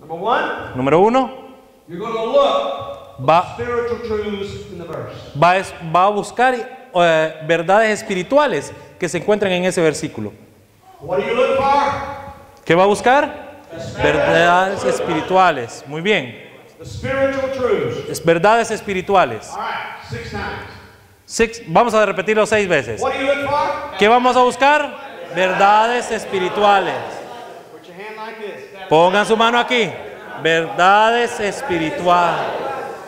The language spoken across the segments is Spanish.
Number one, Número 1, you're going to look va, at spiritual truths in the verse. va a buscar verdades espirituales que se encuentran en ese versículo. What do you look for? ¿Qué va a buscar? Verdades espirituales. Muy bien. The spiritual truths. Verdades espirituales. All right, 6 times. Vamos a repetirlo 6 veces. What do you look for? ¿Qué vamos a buscar? Verdades espirituales. Put your hand like this. Pongan su mano aquí. Verdades espirituales.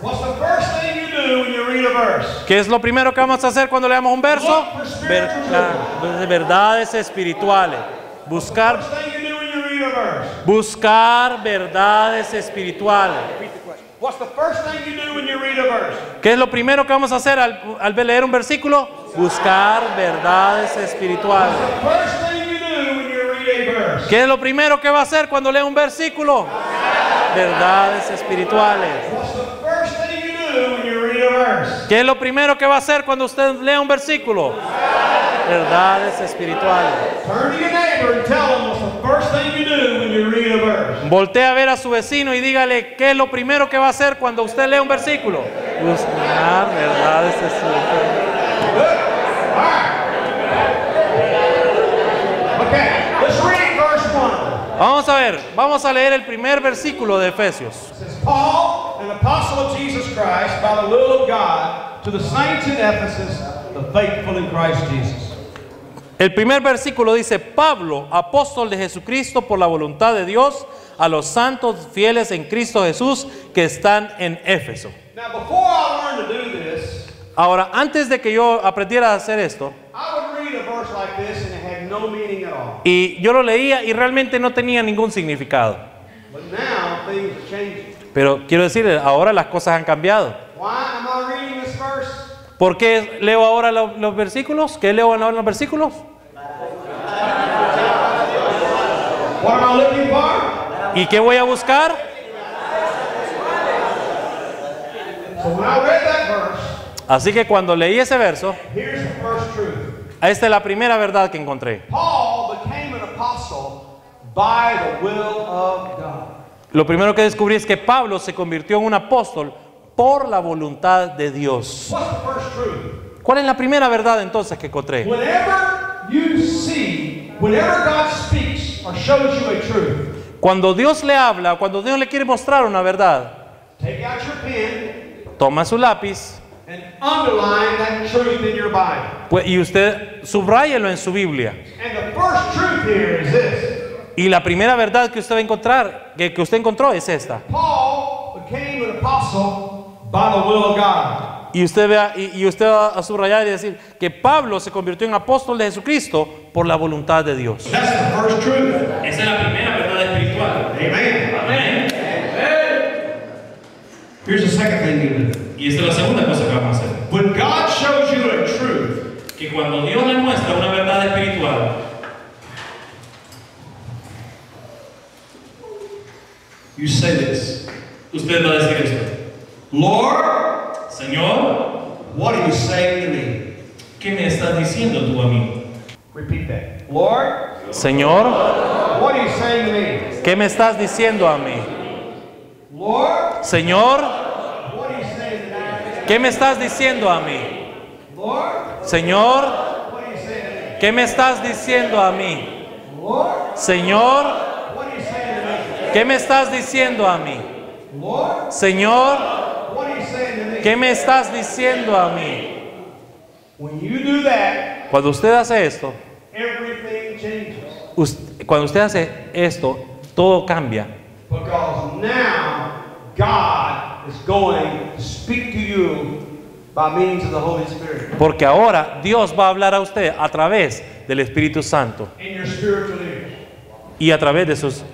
What's the first thing you do when you read a verse? ¿Qué es lo primero que vamos a hacer cuando leamos un verso? Verdades espirituales. Buscar First thing you do when you read a verse. Buscar verdades espirituales. What's the first thing you do when you read a verse? ¿Qué es lo primero que vamos a hacer al leer un versículo? Buscar verdades espirituales. First thing you do when you read a verse. ¿Qué es lo primero que va a hacer cuando lee un versículo? Verdades espirituales. What's the first thing you do when you read a verse? ¿Qué es lo primero que va a hacer cuando usted lee un versículo? Verdades espirituales. Turn to your neighbor and tell them what's the first thing you do when you read a verse. Voltea a ver a su vecino y dígale qué es lo primero que va a hacer cuando usted lee un versículo. Buscar verdades espirituales. Good. All right. Okay, let's read verse 1. Vamos a ver, vamos a leer el primer versículo de Efesios. It says, Paul, an apostle of Jesus Christ, by the will of God, to the saints in Ephesus, the faithful in Christ Jesus. El primer versículo dice: Pablo, apóstol de Jesucristo por la voluntad de Dios, a los santos fieles en Cristo Jesús que están en Éfeso. Now, before I learned to do this, Ahora, antes de que yo aprendiera a hacer esto, I would read a verse like this and it had no meaning at all. y yo lo leía y realmente no tenía ningún significado. But now things are changing. Pero quiero decirle, ahora las cosas han cambiado. Why am I reading this verse? ¿Por qué leo ahora los versículos? ¿Qué leo ahora los versículos? What am I looking for? ¿Y qué voy a buscar? So when I read that verse, Así que cuando leí ese verso, here's the first truth. esta es la primera verdad que encontré. Paul became an apostle by the will of God. Lo primero que descubrí es que Pablo se convirtió en un apóstol por la voluntad de Dios. What's the first truth? ¿Cuál es la primera verdad entonces que encontré? Whenever God speaks or shows you a truth, Cuando Dios le habla, cuando Dios le quiere mostrar una verdad, take out your pen toma su lápiz and underline that truth in your Bible. y usted subráyelo en su Biblia. And the first truth here is this. Y la primera verdad que usted va a encontrar, que usted encontró, es esta. Paul became an apostle by the will of God. Y usted vea, y usted va a subrayar y decir que Pablo se convirtió en apóstol de Jesucristo por la voluntad de Dios. That's the first truth. Esa es la primera verdad espiritual. Amen. Amén. Here's the second thing you do. Y esta es la segunda cosa que vamos a hacer. When God shows you a truth, Que cuando Dios le muestra una verdad espiritual, you say this. usted va a decir esto: Lord, Señor, what are you saying to me? ¿qué me estás diciendo tú a mí? Repeat that. Lord, Señor, what are you saying to me? ¿qué me estás diciendo a mí? Lord, Señor, what are you saying to me? ¿qué me estás diciendo a mí? Lord, Señor, what are you saying to me? ¿qué me estás diciendo a mí? Lord, Señor, what are you saying to me? ¿qué me estás diciendo a mí? Lord, Señor, what are you saying to me? ¿qué me estás diciendo a mí? When you do that, Cuando usted hace esto, everything changes. cuando usted hace esto, todo cambia. Because now God is going to speak to you by means of the Holy Spirit Porque ahora Dios va a hablar a usted a través del Espíritu Santo in your spiritual ears. y a través de sus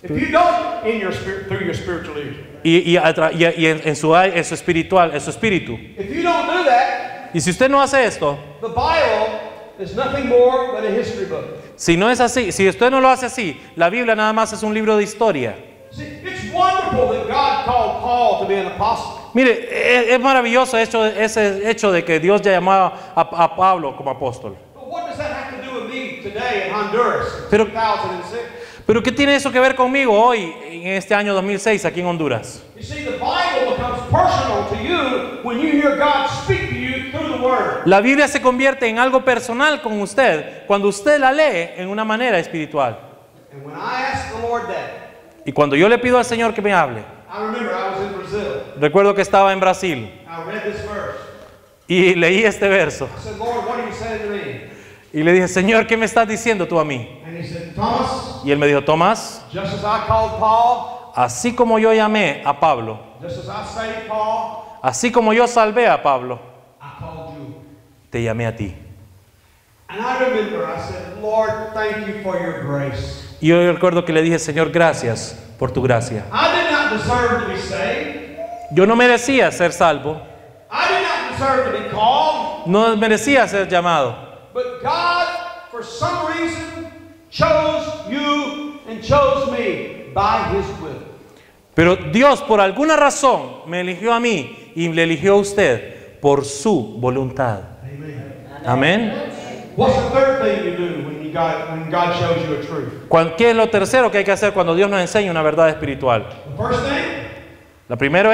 If you don't, in your spirit, through your spiritual ears. y en su espiritual, en su espíritu. If you don't do that, Y si usted no hace esto, the Bible is nothing more than a history book. si no es así, si usted no lo hace así, la Biblia nada más es un libro de historia. See, it's wonderful that God called Paul to be an apostle. Mire, es maravilloso ese hecho de que Dios ya llamaba a Pablo como apóstol. But what does that have to do with me today in Honduras, Pero- 2006? Pero ¿qué tiene eso que ver conmigo hoy, en este año 2006, aquí en Honduras? You see, the Bible becomes personal to you when you hear God speak to you through the Word. La Biblia se convierte en algo personal con usted cuando usted la lee en una manera espiritual. And when I asked the Lord that, Y cuando yo le pido al Señor que me hable, I remember I was in Brazil. recuerdo que estaba en Brasil I read this verse. y leí este verso. I said, Lord, what are you saying to me? Y le dije, Señor, ¿qué me estás diciendo tú a mí? And he said, Thomas, Y él me dijo, Tomás, just as I called Paul, así como yo llamé a Pablo, just as I saved Paul, así como yo salvé a Pablo, I called you. te llamé a ti. And I remember, I said, Lord, thank you for your grace. Y yo recuerdo que le dije, Señor, gracias por tu gracia. I did not deserve to be saved. Yo no merecía ser salvo, I did not deserve to be called. no merecía ser llamado. But God, for some reason, chose you and chose me by His will. Pero Dios, por alguna razón, me eligió a mí y le eligió a usted por su voluntad. Amen. Amén. What's the third thing you do when God shows you a truth? ¿Qué es lo tercero que hay que hacer cuando Dios nos enseña una verdad espiritual? The first thing, Lo primero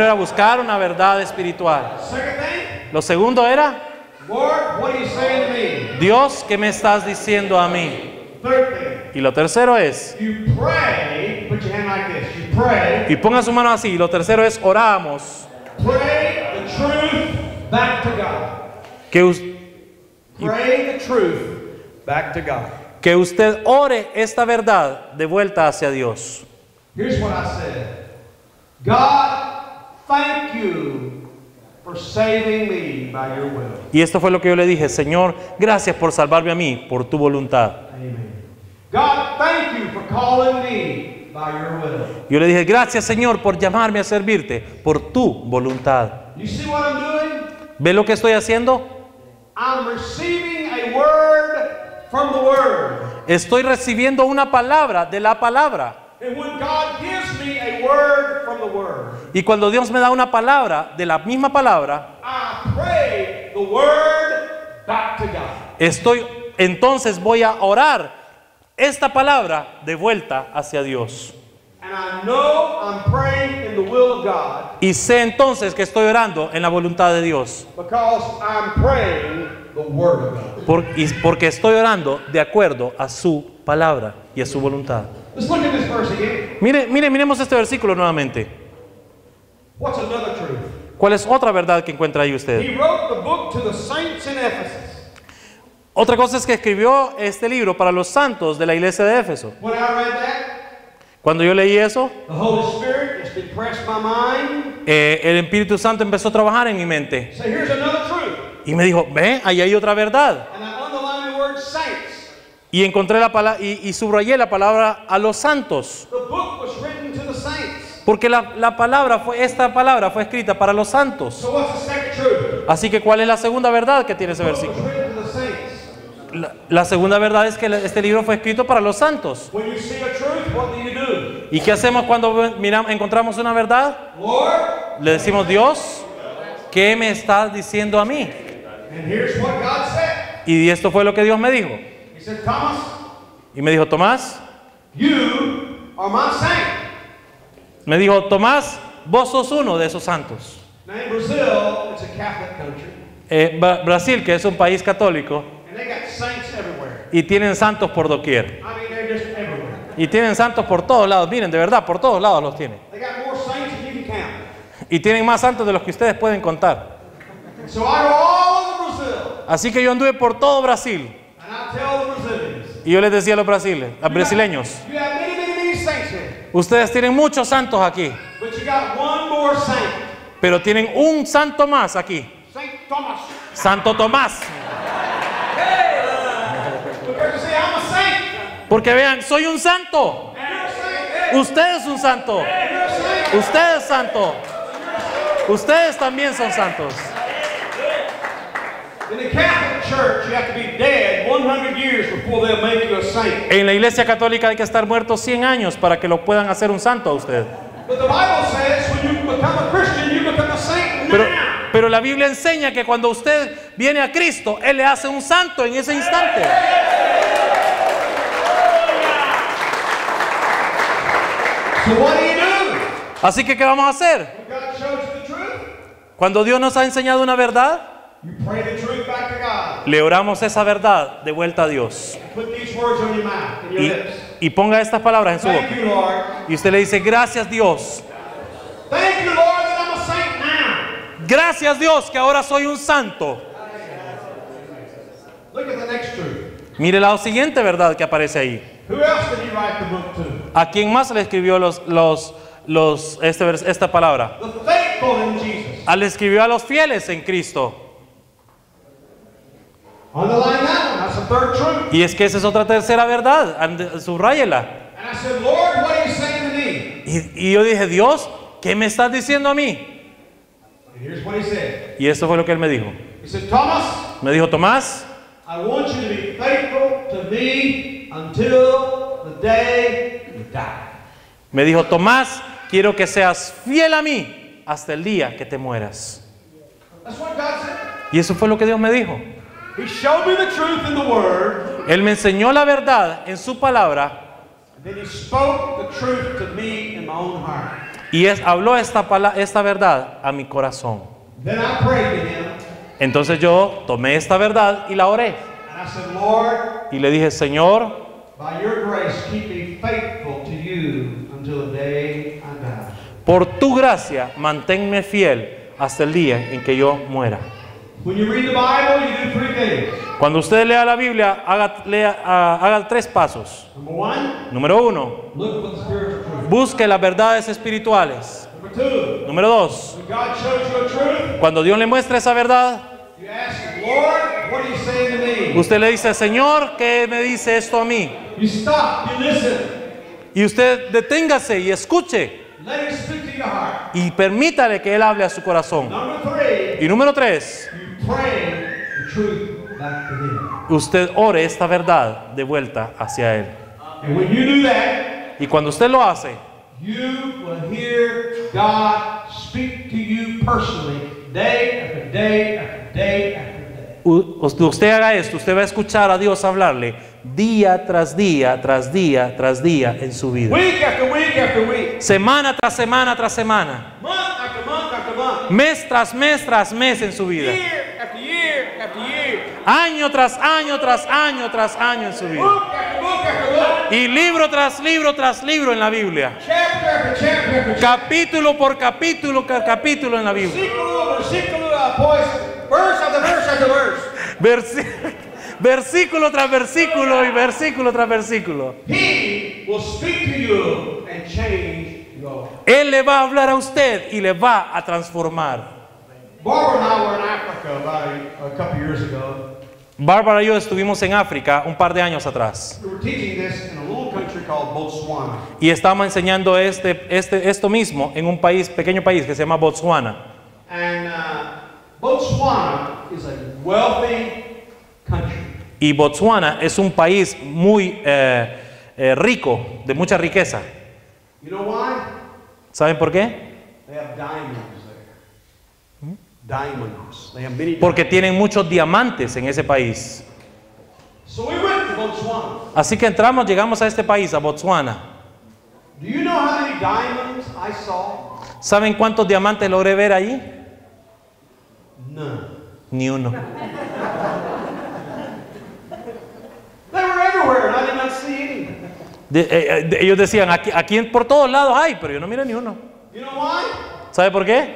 era buscar una verdad espiritual. Second thing, Lo segundo era, Lord, what are you saying to me? Dios, ¿qué me estás diciendo a mí? Third thing, Y lo tercero es, you pray. Put your hand like this. You pray. y ponga su mano así, y lo tercero es, oramos. Pray the truth back to God. Pray the truth back to God. Que usted ore esta verdad de vuelta hacia Dios. Here's what I said. God, thank you for saving me by your will. Y esto fue lo que yo le dije, Señor, gracias por salvarme a mí, por tu voluntad. Amen. God, thank you for calling me by your will. Yo le dije, gracias, Señor, por llamarme a servirte, por tu voluntad. You see what I'm doing? ¿Ve lo que estoy haciendo? I'm receiving a word from the word. Estoy recibiendo una palabra de la palabra. And when God gives me a word from the word, Y cuando Dios me da una palabra de la misma palabra, I pray the word back to God. Entonces voy a orar esta palabra de vuelta hacia Dios. And I know I'm praying in the will of God Y sé entonces que estoy orando en la voluntad de Dios. because I'm praying the word of God. Porque estoy orando de acuerdo a su palabra y a su voluntad. Let's look at this verse again. Miremos este versículo nuevamente. What's another truth? ¿Cuál es otra verdad que encuentra ahí usted? He wrote the book to the saints in Ephesus. Otra cosa es que escribió este libro para los santos de la iglesia de Éfeso. When I read that, Cuando yo leí eso, the Holy Spirit just impressed my mind. el Espíritu Santo empezó a trabajar en mi mente. So here's another truth. Y me dijo, ve, ahí hay otra verdad. And I underlined the word saints. Y encontré la palabra y subrayé la palabra a los santos. The book was written to the saints. Porque esta palabra fue escrita para los santos. So what's the second truth? Así que ¿cuál es la segunda verdad que tiene ese The book was versículo? written to the saints. La segunda verdad es que este libro fue escrito para los santos. When you see a truth, what do you do? ¿Y qué hacemos cuando encontramos una verdad? Lord, Le decimos, Dios, ¿qué me estás diciendo a mí? and here's what God said. Y esto fue lo que Dios me dijo. He said, Thomas, Y me dijo, Tomás, you are my saint. vos sos uno de esos santos. Now in Brazil, it's a Catholic country, Brasil, que es un país católico, and they got saints everywhere. y tienen santos por doquier. I mean, they're just everywhere. Y tienen santos por todos lados. Miren, de verdad, por todos lados los tienen. They got more saints than you can count. Y tienen más santos de los que ustedes pueden contar. So I go all over Brazil, Así que yo anduve por todo Brasil. and I tell the Brazilians, Y yo les decía a los brasileños, you have many, many, many saints here, ustedes tienen muchos santos aquí, but you got one more saint, pero tienen un santo más aquí. Saint Thomas. Santo Tomás. Because you see, I'm a saint. Porque vean, soy un santo. You're a saint. Usted es un santo. You're a saint. Usted es santo. Ustedes también son santos. In the Catholic Church, you have to be dead 100 years before they'll make you a saint. En la iglesia católica hay que estar muertos 100 años para que lo puedan hacer un santo a usted. But the Bible says when you become a Christian, you become a saint now. Pero la Biblia enseña que cuando usted viene a Cristo, Él le hace un santo en ese instante. So what do you do? Así que, ¿qué vamos a hacer? When God shows you the truth, Cuando Dios nos ha enseñado una verdad, you pray the truth back to God. le oramos esa verdad de vuelta a Dios. Put these words on your mouth and your lips. Y ponga estas palabras en su Thank boca. you, Lord. Y usted le dice, gracias Dios. Thank you, Lord, that I'm a saint now. Gracias Dios que ahora soy un santo. Look at the next truth. Mire la siguiente verdad que aparece ahí. Who else did he write the book to? ¿A quién más le escribió esta palabra? The faithful in Jesus. Le escribió a los fieles en Cristo. Underline that one. That's the third truth. Y es que esa es otra tercera verdad. Subráyela. And I said, Lord, what are you saying to me? Y yo dije, Dios, ¿qué me estás diciendo a mí? And here's what he said. Y esto fue lo que él me dijo. He said, Thomas, Me dijo, Tomás, I want you to be faithful to me until the day you die. me dijo, Tomás, quiero que seas fiel a mí hasta el día que te mueras. That's what God said. Y eso fue lo que Dios me dijo. He showed me the truth in the Word, Él me enseñó la verdad en su palabra and then He spoke the truth to me in my own heart. y habló esta verdad a mi corazón. Then I prayed to Him, Entonces yo tomé esta verdad y la oré. and I said, Lord, Y le dije, Señor, by your grace, keep me faithful to you until the day I die. por tu gracia, manténme fiel hasta el día en que yo muera. When you read the Bible, you do 3 things. Cuando usted lea la Biblia, haga 3 pasos. Number 1, Número 1, look for the spiritual truth. busque las verdades espirituales. Number 2, Número 2, when God shows you a truth, cuando Dios le muestra esa verdad, you ask, Lord, what are you saying to me? usted le dice, Señor, ¿qué me dice esto a mí? You stop, you listen. Y usted deténgase y escuche Let Him speak to your heart. y permítale que Él hable a su corazón. Number 3, Y número 3, you pray the truth back to Him. usted ore esta verdad de vuelta hacia Él. And when you do that, Y cuando usted lo hace, you will hear God speak to you personally, day after day after day after day. usted haga esto, usted va a escuchar a Dios hablarle día tras día, tras día, tras día en su vida. Week after week after week. Semana tras semana tras semana. Month after month after month. Mes tras mes tras mes en su vida. Year after year after year. Año tras año tras año tras año en su vida. Book after book after book. Y libro tras libro tras libro en la Biblia. Chapter after chapter after chapter. Capítulo por capítulo, capítulo en la Biblia. Versículo, versículo, pues, verse after verse after verse. Versículo tras versículo y versículo tras versículo. He will speak to you and change your life. Él le va a hablar a usted y le va a transformar. Barbara and I were in Africa about a couple years ago. Bárbara y yo estuvimos en África un par de años atrás We were teaching this in a little country called Botswana. y estábamos enseñando esto mismo en un pequeño país que se llama Botswana. And Botswana is a wealthy country. Y Botswana es un país muy rico, de mucha riqueza. You know why? ¿Saben por qué? They have diamonds there. Diamonds. They have many Porque tienen muchos diamantes en ese país. So we went to Botswana. Así que llegamos a este país, a Botswana. Do you know how many diamonds I saw? ¿Saben cuántos diamantes logré ver allí? None. Ni uno. They were everywhere and I did not see any. Ellos decían, aquí por todos lados hay, pero yo no miré ni uno. You know why? ¿Sabe por qué?